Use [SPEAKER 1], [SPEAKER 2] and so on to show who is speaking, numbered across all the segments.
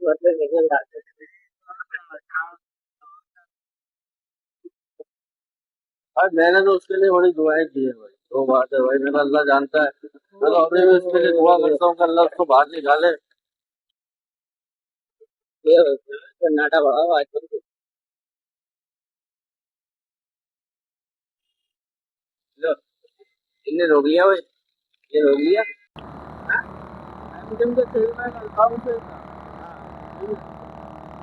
[SPEAKER 1] घर से निकल जाते थे। और मैंने तो उसके लिए बड़ी दुआएं की है भाई। वो बात है भाई, मेरा अल्लाह जानता है। मैं तो अभी भी उसके लिए दुआ करता हूँ कि अल्लाह उसको बाहर निकाले। ये सन्नाटा बड़ा हुआ आजकल तो। लो, इनने रोक लिया भाई। ये रोक लिया। हाँ? मैं तुम तो खेल में लड़का हूँ से।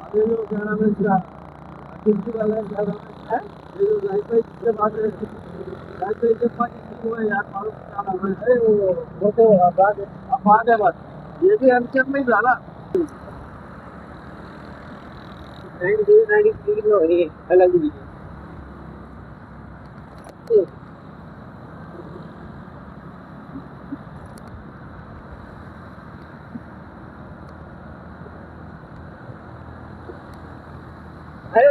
[SPEAKER 1] अभी लोग क्या नाम है इसका? किसी वाला है, क्या नाम है? ये जो लाइट वाइट से बात है, लाइट वाइट के पास वो है यार, मालूम क्या नाम है? अरे वो तो आबाद है बस। ये भी एमकेएम में ही डाला। 93 में हो रही है अलग ही। अरे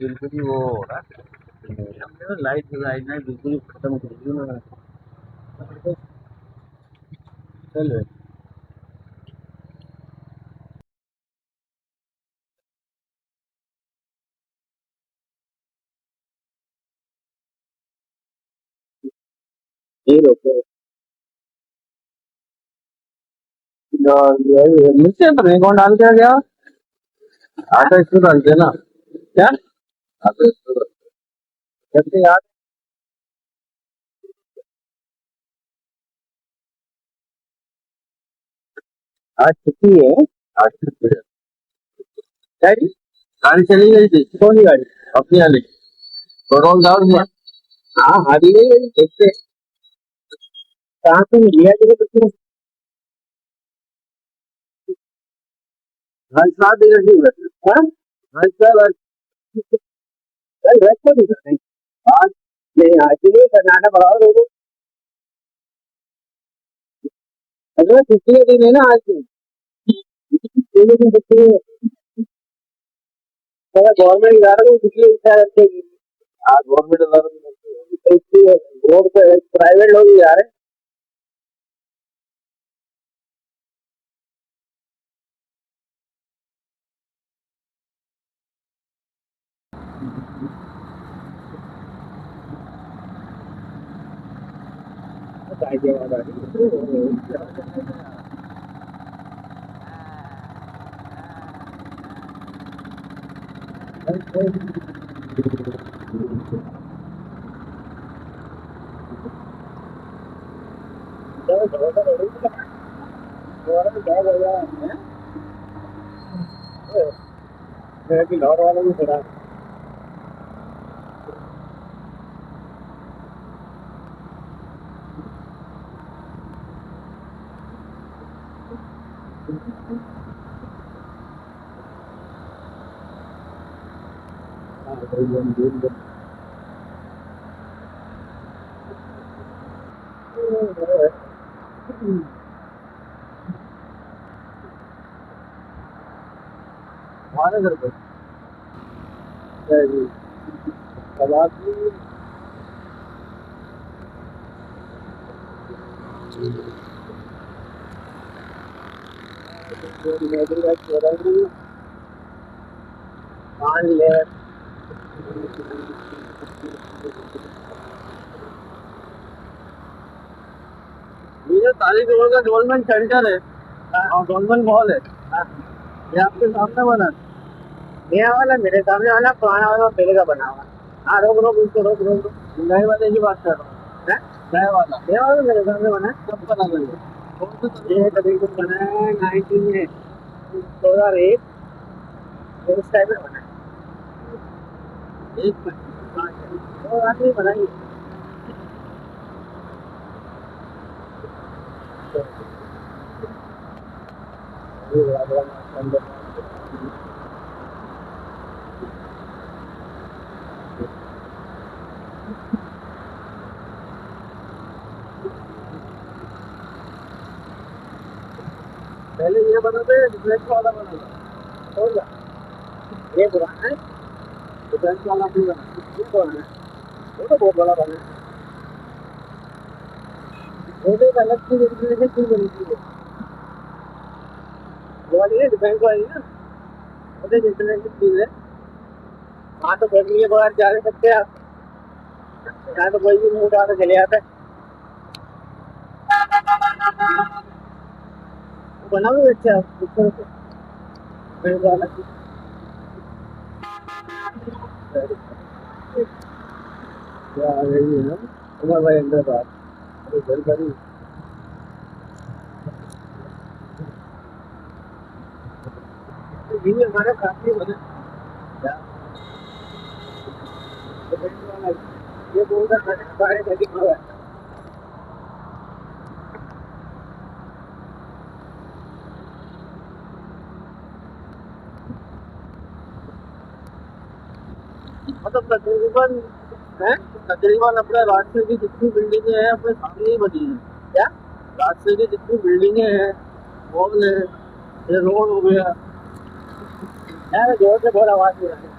[SPEAKER 1] बिल्कुल ही वो हो रहा है। हमने तो लाइट लाइट ना बिल्कुल ही खत्म कर दी उन्होंने। चलो ये रोके नीचे तो कौन डाल के गया? आटा इसको डालते ना क्या? आटा इसको डालते यार। आज छुट्टी है। आज छुट्टी है। गाड़ी गाड़ी चली गई थी। कौन सी गाड़ी? अपनी वाली। पेट्रोल डाल दिया। हाँ हारी गई गाड़ी, देखते कहाँ से मिली है तेरे को? हर साथ इधर नहीं हुआ। हाँ हर साल वैसे नहीं करते आज। नहीं आज नहीं कर्नाटक बढ़ाओ लोगों। अगर छुट्टी का दिन है ना आज। स्कूलों की छुट्टी है। अगर गवर्नमेंट इदारों में छुट्टी इच्छा रखेगी। आज गवर्नमेंट इदारों में छुट्टी है। रोड पे प्राइवेट लोग ही जा रहे हैं। गाजियाबाद आ रही। लाहौर वालों में थोड़ा हमारे घर पे कबाब मान ले। ये ताली करोड़ का डोलमेंट सेंटर है और डोलमेंट मॉल है। हाँ, ये आपके सामने बना है। नया वाला मेरे सामने वाला, पुराना वाला पहले का बना हुआ। हाँ रोक रोक उसको रोक रोक रोक। नए वाले की बात कर रहा हूँ। हैं? नया वाला मेरे सामने बना है। कब बना था ये तकरीबन बना है 19 में 2001 इस टाइम में बना है। एक में हाँ, तो आदमी बनाई। पहले ये बना था, डिफरेंस वाला बना था। हो गया ये पुराना है। डिफेंस वाला भी बना ये कौन है वो तो बहुत बड़ा बना है वो तो एक अलग चीज से क्यों बनी थी वो वाली है डिफेंस वाली ना वो तो इंटरनेशनल चीज है वहाँ तो गर्मी के बाहर जा नहीं सकते आप यहाँ तो कोई भी मुंह उठा के चले जाता है वो बना भी अच्छा है ऊपर से डिफेंस वाला क्या आ रही है ना उमर भाई अंदर बात अरे घर करी ये हमारा काफी बना क्या डिफेंस वाला ये बोल रहा है सारे अधिक हुआ है मतलब तकरीबन अपने रास्ते की जितनी बिल्डिंगें हैं अपने सामने ही बनी है क्या रास्ते की जितनी बिल्डिंगें हैं मॉल है ये रोड हो गया यार जोर से बहुत आवाज हो रहा है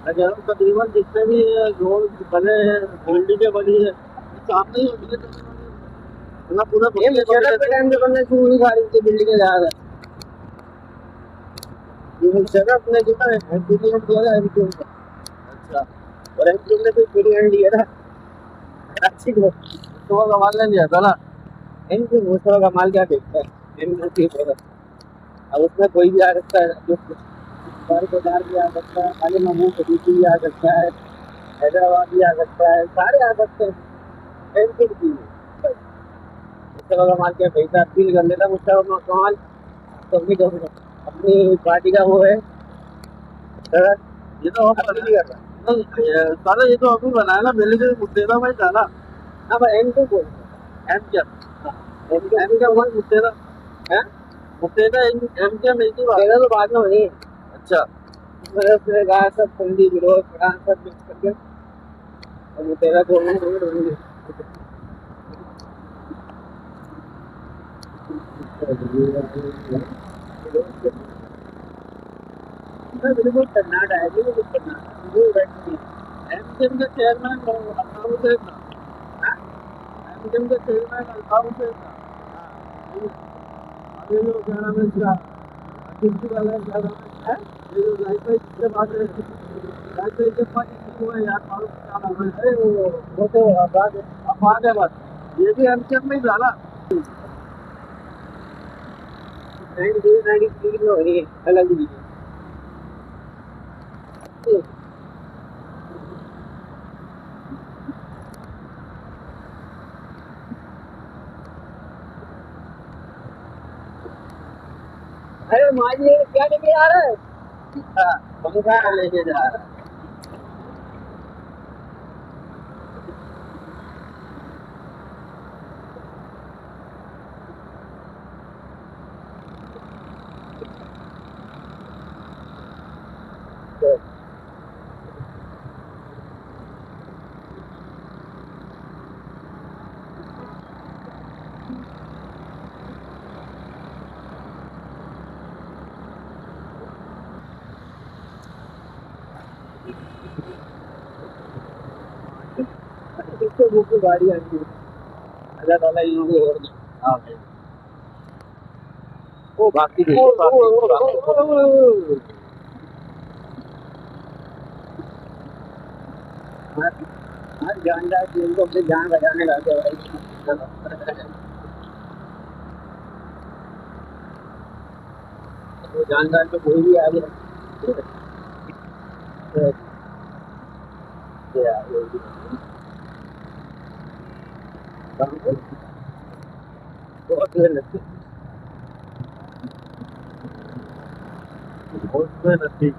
[SPEAKER 1] अगर हम तकरीबन जितने भी रोड बने हैं बिल्डिंगें बनी है सामने ही होती है मतलब पूरा टाइम से बनने शुरू नहीं खा रही थी बिल्डिंगें जा रहा है ये जगह अपने जो है एमपीडीएम दिया है एमपीडीएम का अच्छा और एमपीडीएम ने कोई पूरी हैंड लिया था अच्छी को तो कमाल ने लिया था ना एमपी दूसरा कमाल क्या देखता है एमपी अब उसमें कोई भी आ सकता है जो बार भी आ सकता है खाली महमूद सदीकी भी आ सकता है हैदराबाद भी आ सकता है सारे आ सकते हैं एमपी की उसका कमाल क्या पैसा अपील कर लेता उसका कमाल तो अपनी पार्टी का वो है सर ये तो हम अपील कर रहा नहीं सारा ये तो अभी बनाया ना पहले जो मुद्देदा भाई डाला हाँ भाई एम बोल एम क्या एम क्या बोल मुद्देदा है मुद्देदा एम क्या मिलती बात तो बाद में होनी है अच्छा मतलब उसने कहा सब संधि विरोध पढ़ान सब मिक्स करके और मुद्देदा बोलने बिल्कुल कर्नाटक है बिल्कुल कर्नाटक एमजीएम के चेयरमैन अल्ताफ हुसैन था एमजीएम के चेयरमैन अल्ताफ हुसैन था अभी जो क्या नाम है इसका किसी वाला क्या नाम है ये जो लाइफ से बात है लाइफ के पास वो है यार मालूम क्या नाम है अरे वो तो आबाद है बात ये भी एमजीएम में ही डाला 93 में हो रही है अलग ही अरे माजी क्या लेके आ रहा है पंखा लेके जा रहा है तो गाड़ी आती है अल्लाह ताला ये और हाँ भाई वो बाकी जान जाए उनको अपनी जान बचाने लाते भाई वो जानदार तो कोई भी आ गया बहुत मेहनत थी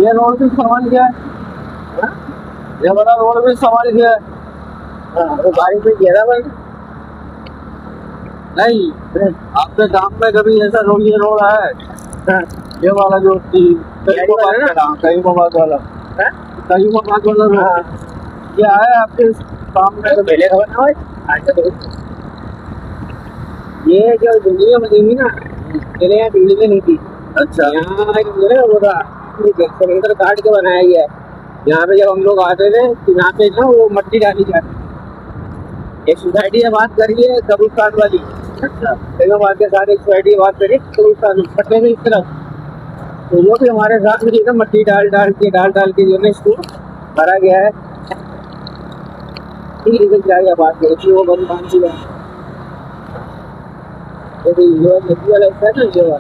[SPEAKER 1] ये रोड भी संभाल गया है। हाँ? ये वाला रोड भी संभाल गया है। हाँ, वो बारिश में गिरा भाई नहीं। आपके गांव में कभी ऐसा रोड, ये रोड है? हाँ। ये वाला जो कईमाबाद वाला, कईमाबाद वाला रोड क्या है आपके काम में? तो पहले खबर ना भाई, ये जो बिल्डिंग बनी ना, पहले यहाँ बिल्डिंग नहीं थी। अच्छा, यहाँ एक वो था, समुद्र काट के बनाया गया है। यहाँ पे जब हम लोग आते थे तो यहाँ पे ना वो मट्टी डाली जाती। एक सोसाइटी से बात करिए कब्रिस्तान वाली। अच्छा, बात के साथ एक सोसाइटी बात करिए कब्रिस्तान पट्टे में इस तरफ, तो वो भी हमारे साथ में ना मट्टी डाल डाल के जो है इसको भरा गया है। निकल जाएगा बात करिए वो बंद मान की बात। ये नदी वाला हिस्सा है ना, ये वाला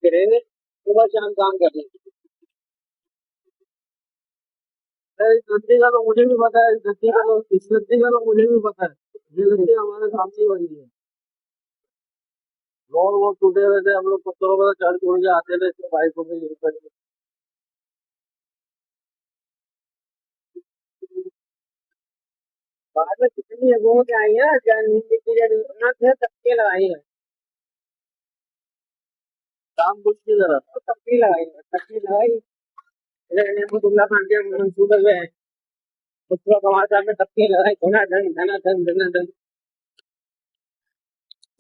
[SPEAKER 1] करेंगे सुबह शाम काम करने। इस नदी का तो मुझे भी पता है, इस नदी का तो मुझे भी पता है। ये नदी हमारे सामने ही बनी है। रोड वो टूटे हुए थे, हम लोग पत्थरों पर चढ़ उड़ के आते थे इसको बाइकों में यूज करके। बाद में कितनी जगहों पे आई है, तबके लगाई है, काम कुछ नहीं करा, तबके लगाई है, तबके लगाई। इधर नेमतुल्ला खान के मंसूबे में उसका कमाल साहब ने तबके लगाई, धना धन धना धन धना धन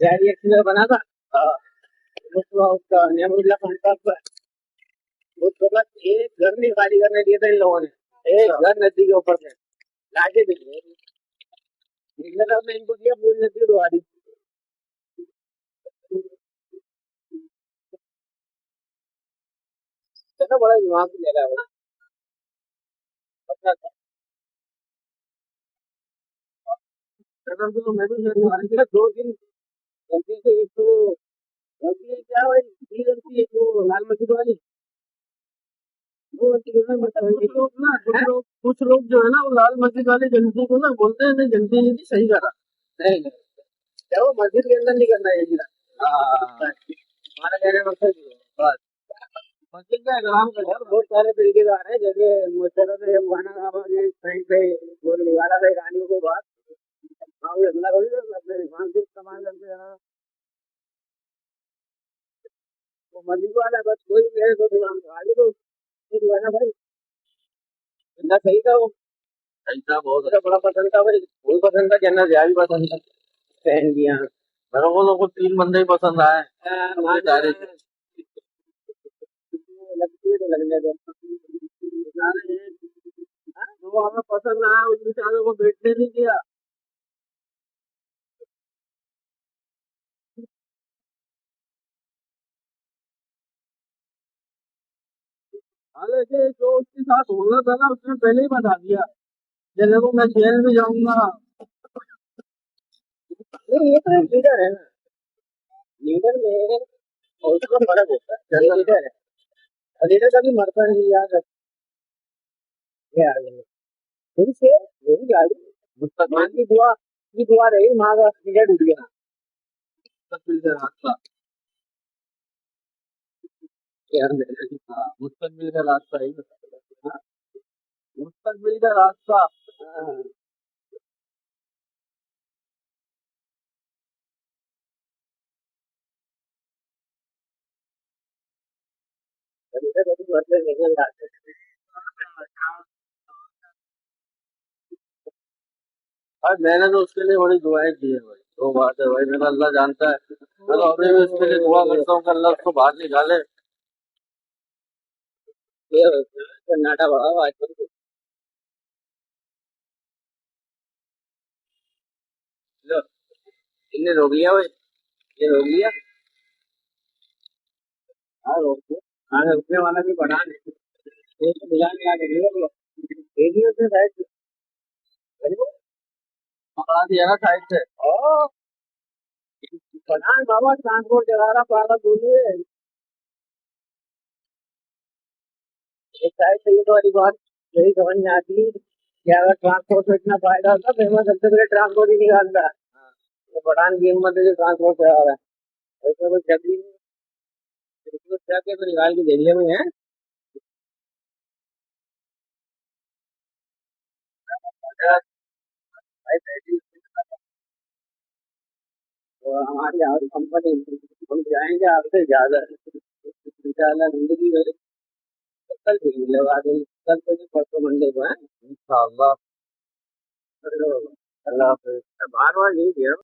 [SPEAKER 1] एक्सीडेंट बना था। हाँ, उसका नेमतुल्ला खान साहब उसके बाद एक घर नहीं खाली करने दिया था इन लोगों ने, एक घर नदी के ऊपर से लाके भी इनको दिया, पूरी नदी उड़वा दी। तो बड़ा दिमाग भी ले रहा है अपना। तो मैं भी दो दिन गलती से एक तो गलती है क्या भाई, ये गलती है वो लाल मस्जिद वाली, वो गलती है कुछ लोग जो है ना, वो लाल मस्जिद वाली गलती को ना बोलते हैं नहीं, गलती नहीं थी, सही करा नहीं। क्या वो मस्जिद के अंदर नहीं करना है जीना। हमारा कहने का मकसद ये है, बस मस्जिद का एहतराम कर। बहुत सारे तरीकेदार हैं, जैसे मुशर्रफ है खाना साइड पे वो निकाला था गानियों को बात। हाँ, वो अल्लाह को अपने दिमाग से इस्तेमाल करते हैं। वो मस्जिद वाला बस कोई मेरे को आगे तो दीवाना भाई, इतना सही था वो, सही था, बहुत अच्छा, बड़ा पसंद था भाई, वो भी पसंद था, जन्नत भी पसंद था, बहन की यहाँ मेरे को लोग 3 बंदे ही पसंद आए। लगती है तो लगने दो। जो हमें पसंद आया उस बेचारे को बैठने नहीं दिया। हालांकि जो उसके साथ होना था ना, उसने पहले ही बता दिया, जैसे को मैं जेल में जाऊंगा। नहीं, ये तो एक लीडर है ना, लीडर में और उसका फर्क होता है। ये लीडर है, लीडर कभी मरता नहीं याद रखिए। फिर से मेरी गाड़ी मुस्तकबिल की दुआ रही, माँ का लीडर डूब गया। मुस्तकबिल का रास्ता, मुस्तकबिल का रास्ता ही, मुस्तकबिल का रास्ता। और मैंने तो उसके लिए बड़ी दुआएं की है भाई, वो बात है भाई, मेरा अल्लाह जानता है। मैं तो अभी भी उसके लिए दुआ करता हूँ कि अल्लाह उसको बाहर निकाले। कर्नाटक बड़ा आजकल लो, इनने रोक लिया भाई, ये रोक लिया। हाँ रोक लिया, हाँ रुकने वाला भी बढ़ा नहीं, मिला मिला के रेडियो से शायद पकड़ा दिया ना साइड से। ओ प्रधान बाबा ट्रांसपोर्ट चला रहा पाला बोलिए, एक साइड से ये तो वाली बात यही समझ में आती है। क्या अगर ट्रांसपोर्ट में इतना फायदा होता फिर मैं सबसे पहले ट्रांसपोर्ट ही निकालता। तो पठान की हिम्मत है जो ट्रांसपोर्ट से आ रहा है, उसमें कोई शक ही नहीं। उसमें क्या क्या तो निकाल के दे दिया मैं है। भाई पैसे तो हमारी और कंपनी हम जाएंगे आपसे ज्यादा इंशाल्लाह जिंदगी में। कल ठीक मिलेगा आगे, कल तो नहीं परसों मंडे को है इंशाल्लाह। अल्लाह हाफिज। बार बार यही कह रहा हूँ।